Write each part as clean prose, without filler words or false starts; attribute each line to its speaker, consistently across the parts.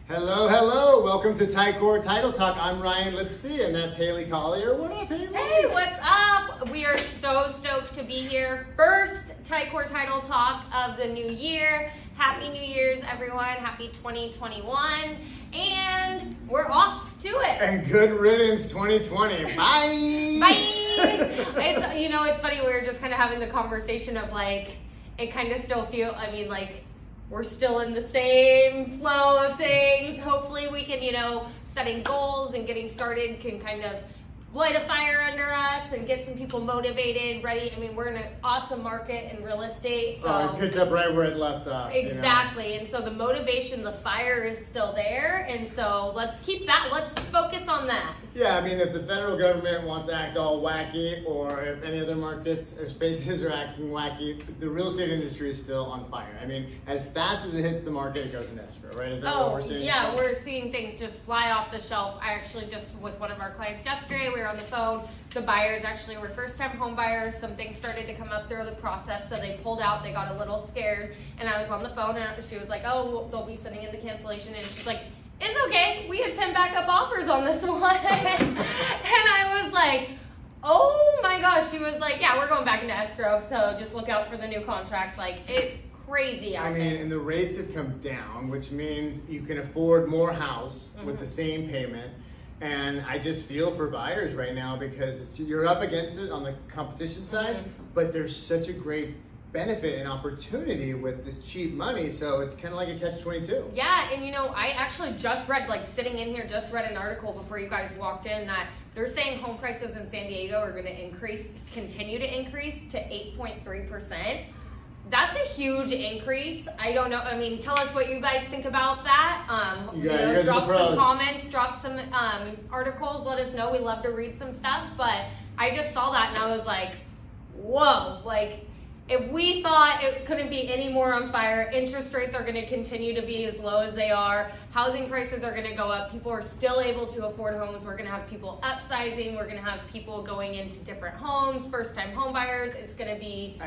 Speaker 1: Hello, hello. Welcome to Tycor Title Talk. I'm Ryan Lipsey, and that's Haley Collier. What up, Haley?
Speaker 2: Hey, what's up? We are so stoked to be here. First Tycor Title Talk of the new year. Happy New Year's, everyone. Happy 2021. And we're off to it.
Speaker 1: And good riddance 2020. Bye.
Speaker 2: Bye. It's funny. We were just kind of having the conversation of like, it kind of still we're still in the same flow of things. Hopefully we can, setting goals and getting started can kind of light a fire under us and get some people motivated, ready. I mean, we're in an awesome market in real estate. So
Speaker 1: it picked up right where it left off.
Speaker 2: Exactly. And so the motivation, the fire is still there. And so let's keep that. Let's focus on that.
Speaker 1: Yeah, I mean, if the federal government wants to act all wacky, or if any other markets or spaces are acting wacky, the real estate industry is still on fire. I mean, as fast as it hits the market, it goes in escrow, right? Is that what we're seeing?
Speaker 2: Yeah, we're seeing things just fly off the shelf. I actually just, with one of our clients yesterday, we were on the phone. The buyers actually were first-time home buyers. Some things started to come up through the process, so they pulled out. They got a little scared, and I was on the phone, and she was like, "Oh, they'll be sending in the cancellation," and she's like, "It's okay. We had 10 backup offers on this one." And I was like, "Oh my gosh." She was like, "Yeah, we're going back into escrow, so just look out for the new contract." Like, it's crazy out there.
Speaker 1: And the rates have come down, which means you can afford more house with the same payment. And I just feel for buyers right now because you're up against it on the competition side, but there's such a great benefit and opportunity with this cheap money, so it's kind of like a catch-22.
Speaker 2: Yeah, and I actually just read, sitting in here, just read an article before you guys walked in that they're saying home prices in San Diego are going to continue to increase to 8.3%. That's a huge increase. I don't know. I mean, tell us what you guys think about that. Drop some comments, drop some articles. Let us know. We love to read some stuff. But I just saw that and I was like, whoa. If we thought it couldn't be any more on fire, interest rates are going to continue to be as low as they are. Housing prices are going to go up. People are still able to afford homes. We're going to have people upsizing. We're going to have people going into different homes, first-time home buyers. It's going to be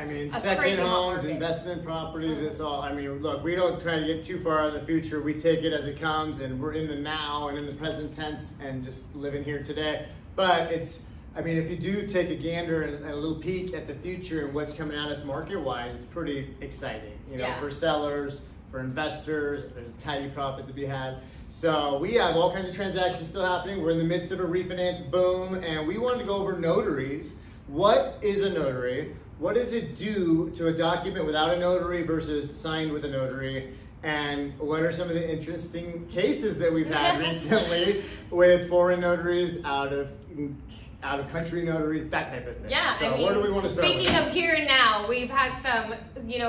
Speaker 1: second homes, investment properties. It's all. Look, we don't try to get too far in the future. We take it as it comes, and we're in the now and in the present tense and just living here today. But if you do take a gander and a little peek at the future and what's coming at us market-wise, it's pretty exciting. For sellers, for investors, there's a tiny profit to be had. So we have all kinds of transactions still happening. We're in the midst of a refinance boom, and we wanted to go over notaries. What is a notary? What does it do to a document without a notary versus signed with a notary? And what are some of the interesting cases that we've had recently with foreign notaries, out of country notaries, that type of thing.
Speaker 2: Yeah,
Speaker 1: so where do we want to start?
Speaker 2: Speaking of here and now, we've had some,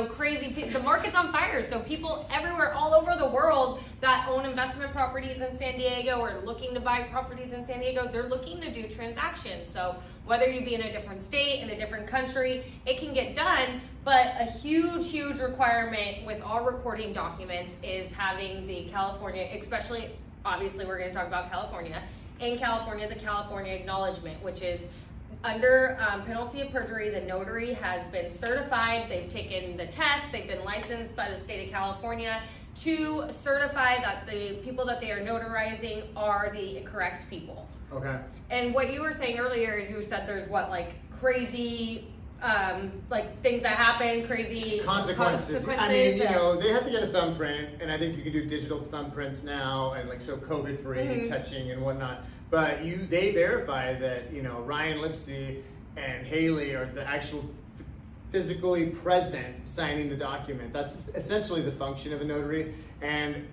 Speaker 2: crazy. The market's on fire, so people everywhere, all over the world, that own investment properties in San Diego or looking to buy properties in San Diego, they're looking to do transactions. So whether you be in a different state, in a different country, it can get done. But a huge, huge requirement with all recording documents is having the California, especially, obviously, we're going to talk about California. In California, the California acknowledgement, which is under penalty of perjury. The notary has been certified. They've taken the test. They've been licensed by the state of California to certify that the people that they are notarizing are the correct people.
Speaker 1: Okay.
Speaker 2: And what you were saying earlier is you said there's crazy things that happen, crazy
Speaker 1: consequences. They have to get a thumbprint, and I think you can do digital thumbprints now, and COVID-free touching and whatnot. But they verify that Ryan Lipsey and Haley are the actual physically present signing the document. That's essentially the function of a notary. And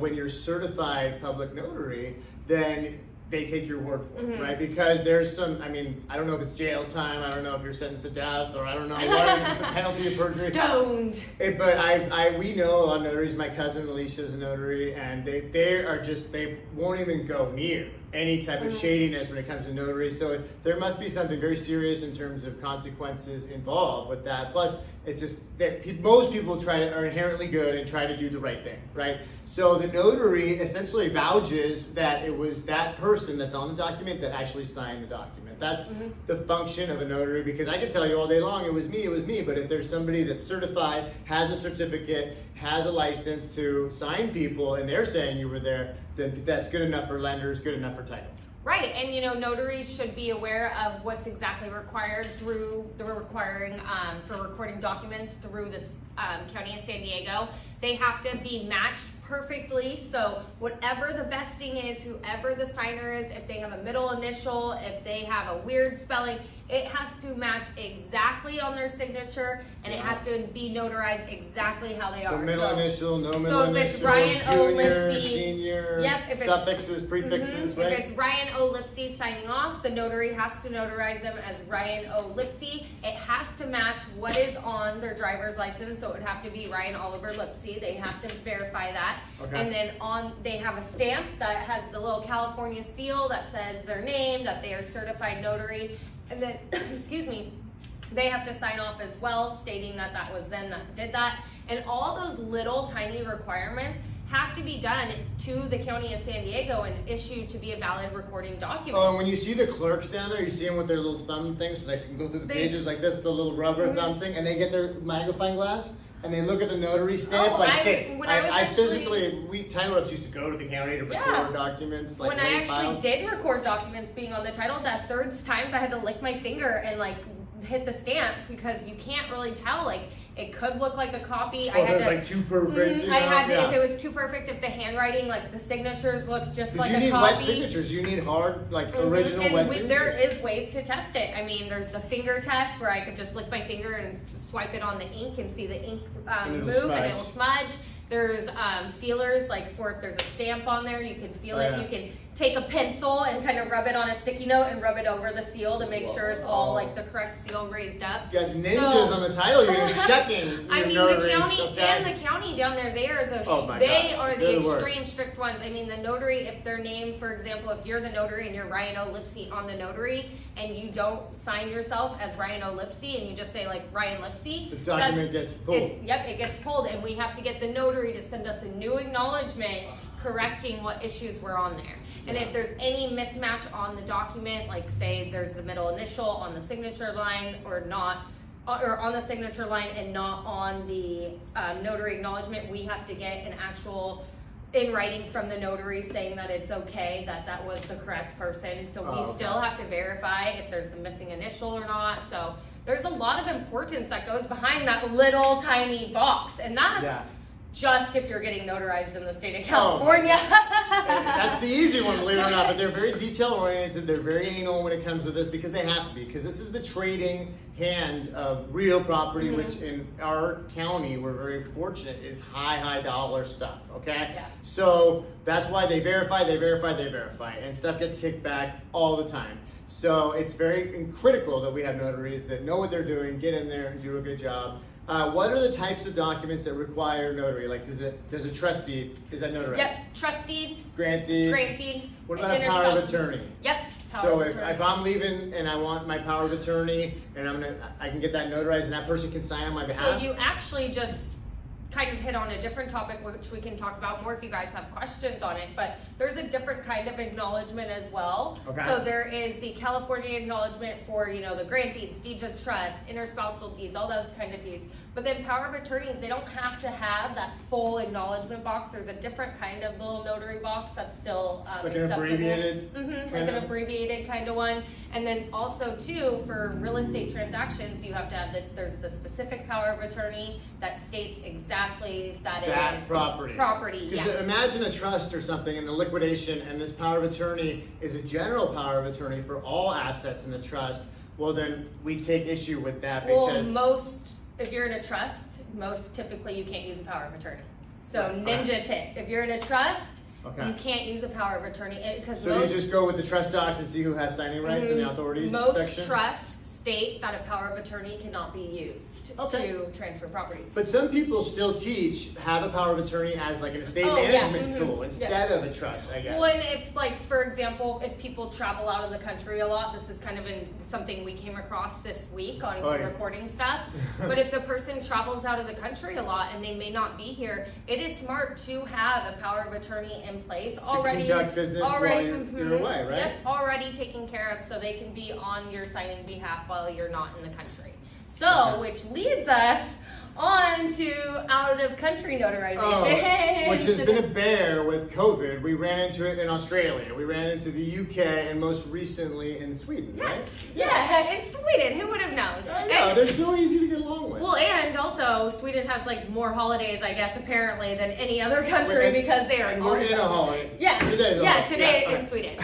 Speaker 1: when you're certified public notary, then they take your word for it, right? Because there's some, I don't know if it's jail time, I don't know if you're sentenced to death, or I don't know what the penalty of perjury.
Speaker 2: Stoned.
Speaker 1: But we know a lot of notaries. My cousin Alicia is a notary, and they won't even go near any type of shadiness when it comes to notary. So there must be something very serious in terms of consequences involved with that. Plus, it's just that most people are inherently good and try to do the right thing, right? So the notary essentially vouches that it was that person that's on the document that actually signed the document. That's the function of a notary, because I can tell you all day long, it was me, but if there's somebody that's certified, has a certificate, has a license to sign people, and they're saying you were there, then that's good enough for lenders, good enough for title.
Speaker 2: Right, and you know, notaries should be aware of what's exactly required through the requiring for recording documents through the county of San Diego. They have to be matched perfectly, so whatever the vesting is, whoever the signer is, if they have a middle initial, if they have a weird spelling, it has to match exactly on their signature, and it has to be notarized exactly how they are.
Speaker 1: So middle initial, no middle initial,
Speaker 2: if it's Ryan
Speaker 1: junior,
Speaker 2: O'Lipsy,
Speaker 1: senior,
Speaker 2: if
Speaker 1: suffixes, prefixes, right?
Speaker 2: If it's Ryan O'Lipsy signing off, the notary has to notarize them as Ryan O'Lipsy. It has to match what is on their driver's license, so it would have to be Ryan Oliver Lipsy. They have to verify that.
Speaker 1: Okay.
Speaker 2: And then they have a stamp that has the little California seal that says their name, that they are certified notary. And then, excuse me, they have to sign off as well, stating that that was them that did that. And all those little tiny requirements have to be done to the county of San Diego and issued to be a valid recording document.
Speaker 1: Oh, and when you see the clerks down there, you see them with their little thumb things, so they can go through the pages like this, the little rubber thumb thing, and they get their magnifying glass, and they look at the notary stamp this. We title reps used to go to the county to record documents. Like
Speaker 2: when I actually did record documents being on the title desk, there's times I had to lick my finger and like hit the stamp, because you can't really tell, like, it could look like a copy.
Speaker 1: I had to, like too perfect.
Speaker 2: I had to, if it was too perfect, if the handwriting, like the signatures looked just like a copy.
Speaker 1: You need wet signatures. You need hard, like original wet signatures.
Speaker 2: There is ways to test it. I mean, there's the finger test where I could just lick my finger and swipe it on the ink and see the ink move and it will smudge. There's feelers, like for if there's a stamp on there, you can feel it. You can take a pencil and kind of rub it on a sticky note and rub it over the seal to make sure it's all like the correct seal raised up.
Speaker 1: You got ninjas on the title. You're checking.
Speaker 2: I mean, the county and the county down there, they are the extreme strict ones. I mean, the notary, if their name, for example, if you're the notary and you're Ryan O'Lipsy on the notary, and you don't sign yourself as Ryan O'Lipsy and you just say like Ryan Lipsy,
Speaker 1: the document gets pulled.
Speaker 2: It gets pulled, and we have to get the notary to send us a new acknowledgement correcting what issues were on there. And if there's any mismatch on the document, like say there's the middle initial on the signature line or not, or on the signature line and not on the notary acknowledgement, we have to get an actual in writing from the notary saying that it's okay, that that was the correct person. So we still have to verify if there's the missing initial or not. So there's a lot of importance that goes behind that little tiny box, and that's just if you're getting notarized in the state of California.
Speaker 1: That's the easy one, believe it or not, but they're very detail oriented, they're very anal when it comes to this, because they have to be, because this is the trading hand of real property, which in our county, we're very fortunate, is high dollar stuff, okay?
Speaker 2: Yeah.
Speaker 1: So that's why they verify, and stuff gets kicked back all the time. So it's very critical that we have notaries that know what they're doing, get in there and do a good job. What are the types of documents that require notary? Like, does a trust deed, is that notarized?
Speaker 2: Yep, trust deed,
Speaker 1: grant deed.
Speaker 2: What
Speaker 1: about a power of attorney?
Speaker 2: Yep.
Speaker 1: So if I'm leaving and I want my power of attorney, and I can get that notarized, and that person can sign on my behalf.
Speaker 2: So you actually just kind of hit on a different topic, which we can talk about more if you guys have questions on it, but there's a different kind of acknowledgement as well.
Speaker 1: Okay.
Speaker 2: So there is the California acknowledgement for, the grant deeds, deeds of trust, interspousal deeds, all those kind of deeds. But then power of attorneys, they don't have to have that full acknowledgement box. There's a different kind of little notary box that's still
Speaker 1: like an abbreviated,
Speaker 2: like an abbreviated kind of one. And then also too, for real estate transactions, you have to have there's the specific power of attorney that states exactly that it is
Speaker 1: property.
Speaker 2: Because
Speaker 1: imagine a trust or something in the liquidation, and this power of attorney is a general power of attorney for all assets in the trust. Well, then we take issue with that because
Speaker 2: if you're in a trust, most typically you can't use a power of attorney. So ninja tip, if you're in a trust, you can't use a power of attorney.
Speaker 1: So you just go with the trust docs and see who has signing rights in the authorities section?
Speaker 2: Most trusts state that a power of attorney cannot be used to transfer properties.
Speaker 1: But some people still teach have a power of attorney as like an estate
Speaker 2: Oh, yeah.
Speaker 1: management tool instead of a trust, I guess.
Speaker 2: Well, and if, like, for example, if people travel out of the country a lot, this is kind of something we came across this week on some recording stuff. But if the person travels out of the country a lot and they may not be here, it is smart to have a power of attorney in place already.
Speaker 1: To conduct business while you're away, right?
Speaker 2: Yep, already taken care of, so they can be on your signing behalf while you're not in the country. So, which leads us on to out-of-country notarization.
Speaker 1: Which has been a bear with COVID. We ran into it in Australia. We ran into the UK, and most recently in Sweden, right?
Speaker 2: Yeah, in Sweden. Who would have known?
Speaker 1: I know, they're so easy to get along with.
Speaker 2: Well, and also, Sweden has like more holidays, I guess, apparently, than any other country because they are.
Speaker 1: And we're in a holiday.
Speaker 2: Yeah, today in
Speaker 1: right.
Speaker 2: Sweden.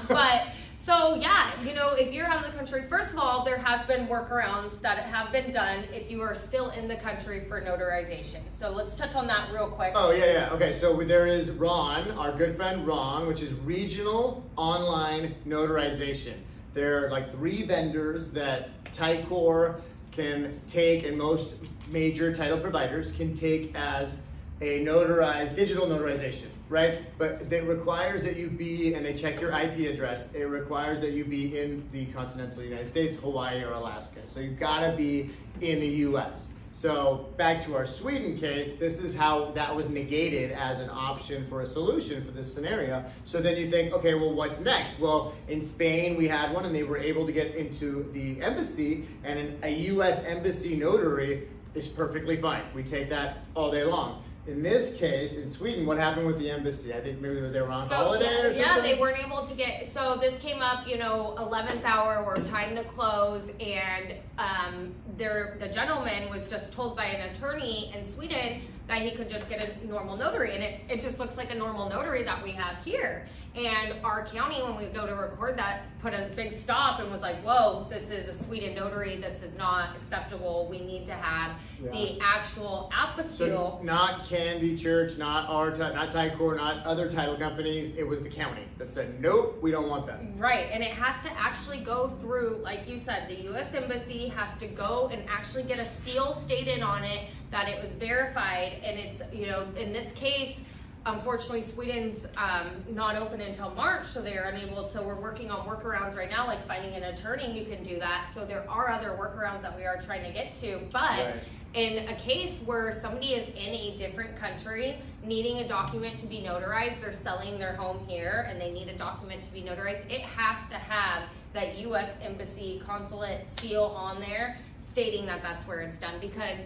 Speaker 2: But. So yeah, you know, if you're out of the country, first of all, there has been workarounds that have been done if you are still in the country for notarization. So let's touch on that real quick.
Speaker 1: Oh, yeah. Okay, so there is Ron, our good friend Ron, which is Regional Online Notarization. There are like 3 vendors that Tycor can take, and most major title providers can take as a notarized, digital notarization, right? But it requires that you be, and they check your IP address, it requires that you be in the continental United States, Hawaii, or Alaska. So you've gotta be in the US. So back to our Sweden case, this is how that was negated as an option for a solution for this scenario. So then you think, okay, well, what's next? Well, in Spain, we had one, and they were able to get into the embassy, and a US embassy notary is perfectly fine. We take that all day long. In this case, in Sweden, what happened with the embassy? I think maybe they were on holiday or something?
Speaker 2: Yeah, they weren't able to get, so this came up, 11th hour, we're time to close, and the gentleman was just told by an attorney in Sweden that he could just get a normal notary, and it just looks like a normal notary that we have here. And our county, when we go to record that, put a big stop and was like, whoa, this is a Sweden notary, this is not acceptable, we need to have the actual apostille.
Speaker 1: So not Candy Church, not not Tycor, not other title companies, it was the county that said, nope, we don't want that.
Speaker 2: Right, and it has to actually go through, like you said, the U.S. Embassy has to go and actually get a seal stated on it that it was verified, and it's, in this case, unfortunately, Sweden's not open until March, so they are unable. So we're working on workarounds right now, like finding an attorney who can do that. So there are other workarounds that we are trying to get to. But in a case where somebody is in a different country needing a document to be notarized, they're selling their home here and they need a document to be notarized, it has to have that U.S. Embassy consulate seal on there stating that that's where it's done, because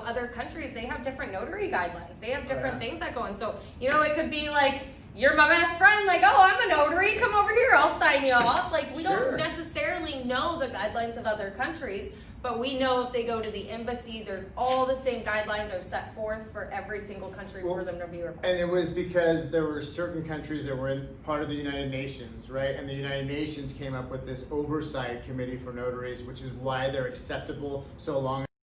Speaker 2: other countries, they have different notary guidelines. They have different things that go on. So, it could be like, you're my best friend, like, oh, I'm a notary, come over here, I'll sign you off. Like, we don't necessarily know the guidelines of other countries, but we know if they go to the embassy, there's all the same guidelines are set forth for every single country for them to be recorded.
Speaker 1: And it was because there were certain countries that were in part of the United Nations, right? And the United Nations came up with this oversight committee for notaries, which is why they're acceptable so long